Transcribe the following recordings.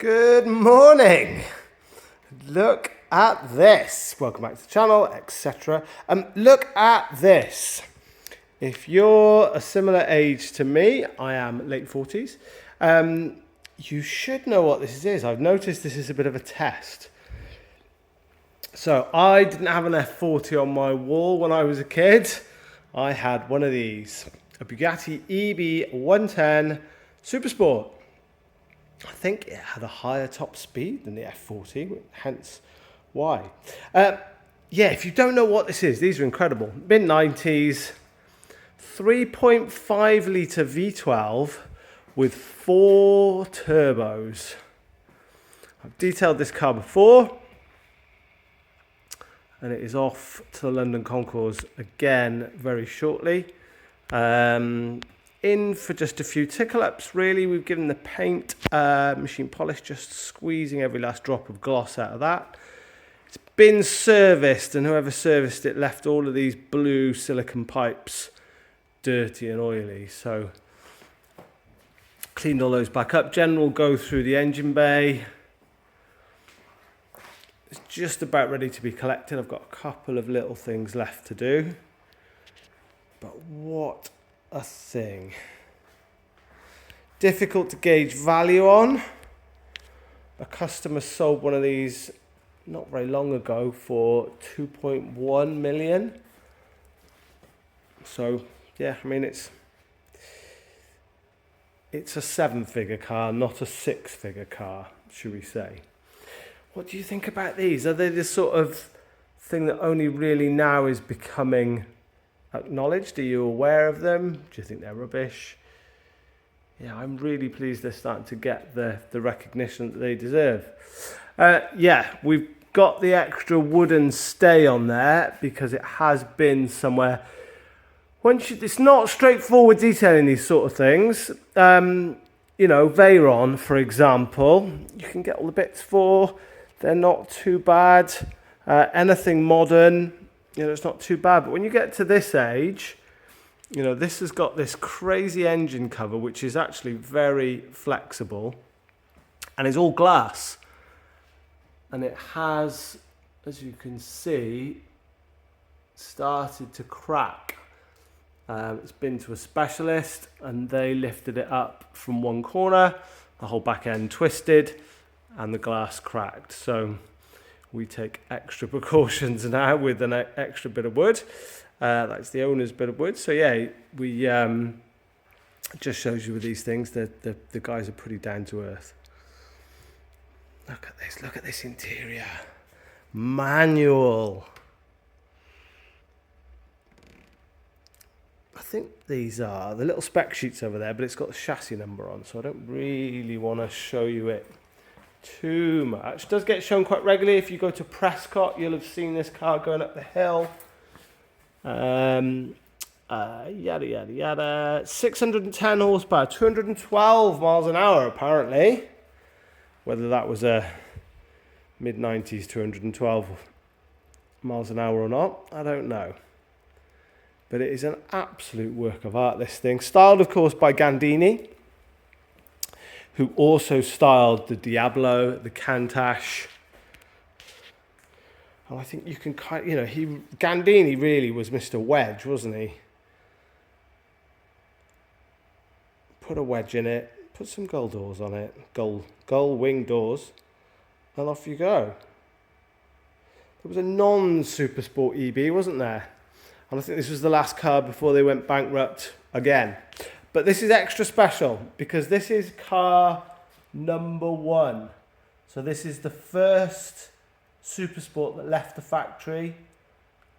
Good morning. Look at this. Welcome back to the channel, etc. Look at this. If you're a similar age to me, I am late 40s, you should know what this is. I've noticed this is a bit of a test. So I didn't have an F40 on my wall when I was a kid. I had one of these, a Bugatti EB110 SuperSport. I think it had a higher top speed than the F40, hence why. Yeah, if you don't know what this is, these are incredible. Mid-90s, 3.5 litre V12 with 4 turbos. I've detailed this car before, and it is off to the London Concours again very shortly. In for just a few tickle-ups, really. We've given the paint machine polish, just squeezing every last drop of gloss out of that. It's been serviced, and whoever serviced it left all of these blue silicone pipes dirty and oily. So cleaned all those back up. General go through the engine bay. It's just about ready to be collected. I've got a couple of little things left to do. But what a thing. Difficult to gauge value on. A customer sold one of these not very long ago for 2.1 million. So yeah, I mean it's a 7-figure car, not a 6-figure car, should we say. What do you think about these? Are they the sort of thing that only really now is becoming acknowledged? Are you aware of them? Do you think they're rubbish? Yeah, I'm really pleased they're starting to get the recognition that they deserve. Yeah, we've got the extra wooden stay on there because it has been somewhere. It's not straightforward detailing these sort of things. You know, Veyron, for example, you can get all the bits for. They're not too bad. Anything modern, you know, it's not too bad. But when you get to this age, you know, this has got this crazy engine cover, which is actually very flexible, and it's all glass. And it has, as you can see, started to crack. It's been to a specialist, and they lifted it up from one corner, the whole back end twisted, and the glass cracked. So we take extra precautions now with an extra bit of wood. That's the owner's bit of wood. So yeah, we just shows you with these things that the guys are pretty down to earth. Look at this interior. Manual. I think these are the little spec sheets over there, but it's got the chassis number on, so I don't really want to show you it too much. It does get shown quite regularly. If you go to Prescott, you'll have seen this car going up the hill. Yada yada yada. 610 horsepower, 212 miles an hour apparently. Whether that was a mid-90s 212 miles an hour or not, I don't know. But it is an absolute work of art, this thing. Styled, of course, by Gandini, who also styled the Diablo, the Countach. And I think you can kind of, you know, Gandini really was Mr. Wedge, wasn't he? Put a wedge in it, put some gull doors on it, gull wing doors, and off you go. There was a non-SuperSport EB, wasn't there? And I think this was the last car before they went bankrupt again. But this is extra special because this is car number 1. So this is the first SuperSport that left the factory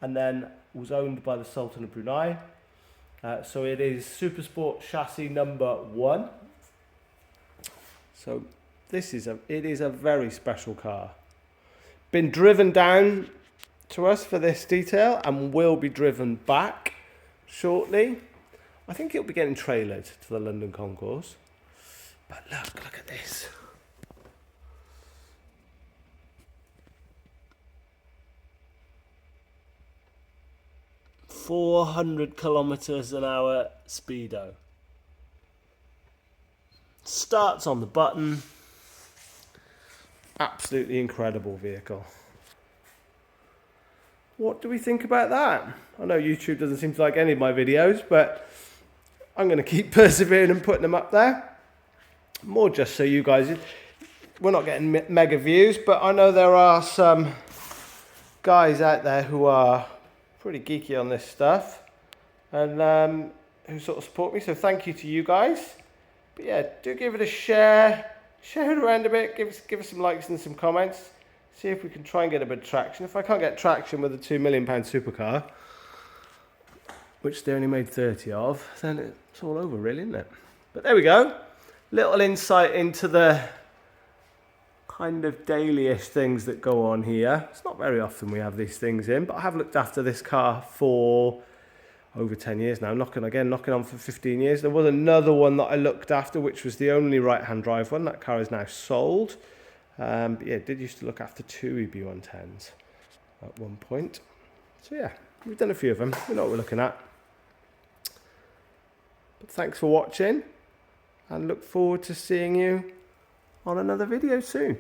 and then was owned by the Sultan of Brunei. So it is SuperSport chassis number 1. So it is a very special car. Been driven down to us for this detail and will be driven back shortly. I think it'll be getting trailered to the London Concours. But look at this. .400 kilometers an hour speedo. Starts on the button. Absolutely incredible vehicle. What do we think about that? I know YouTube doesn't seem to like any of my videos, but I'm going to keep persevering and putting them up there. More just so you guys, we're not getting mega views, but I know there are some guys out there who are pretty geeky on this stuff and who sort of support me. So thank you to you guys. But yeah, do give it a share it around a bit, give us some likes and some comments. See if we can try and get a bit of traction. If I can't get traction with a £2 million supercar, which they only made 30 of, then it's all over really, isn't it? But there we go. Little insight into the kind of daily-ish things that go on here. It's not very often we have these things in, but I have looked after this car for over 10 years now. Knocking on for 15 years. There was another one that I looked after, which was the only right-hand drive one. That car is now sold. But yeah, did used to look after 2 EB110s at one point. So yeah, we've done a few of them. We know what we're looking at. But thanks for watching, and look forward to seeing you on another video soon.